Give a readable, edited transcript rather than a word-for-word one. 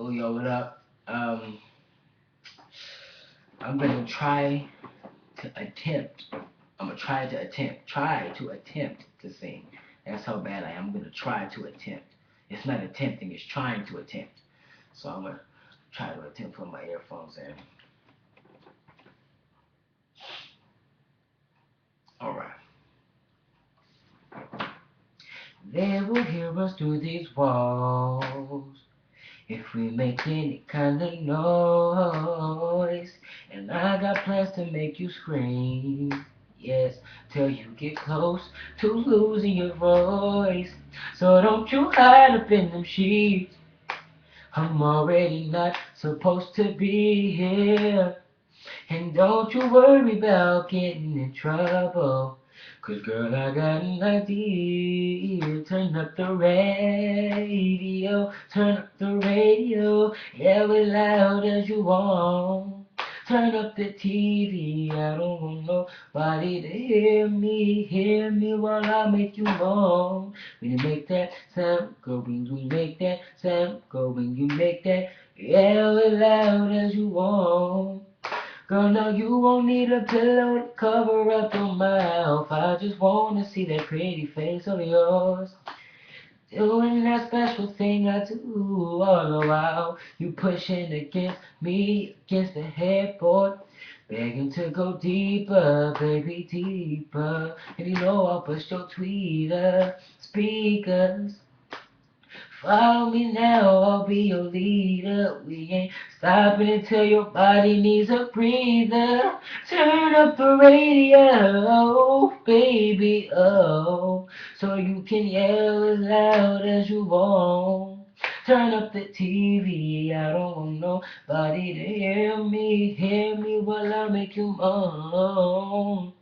Oh, yo, what up? I'm gonna try to attempt. I'm gonna try to attempt to sing. That's how bad I am. I'm gonna try to attempt. It's not attempting, it's trying to attempt. So I'm gonna try to attempt to put my earphones in. Alright. They will hear us through these walls if we make any kind of noise. And I got plans to make you scream. Yes, till you get close to losing your voice. So don't you hide up in them sheets. I'm already not supposed to be here. And don't you worry about getting in trouble. 'Cause girl, I got an idea. Turn up the radio, turn up the radio, yell as loud as you want. Turn up the TV, I don't want nobody to hear me while I make you moan. When you make that sound, go when you make that sound, go when you make that, yell as loud as you want. Girl, no, you won't need a pillow to cover up your mouth. I just wanna see that pretty face of yours. Doing that special thing I do all the while. You pushing against me, against the headboard. Begging to go deeper, baby, deeper. And you know I'll push your tweeter speakers. Follow me now, I'll be your leader. We ain't stopping until your body needs a breather. Turn up the radio, baby, oh, so you can yell as loud as you want. Turn up the TV, I don't want nobody to hear me while I make you moan.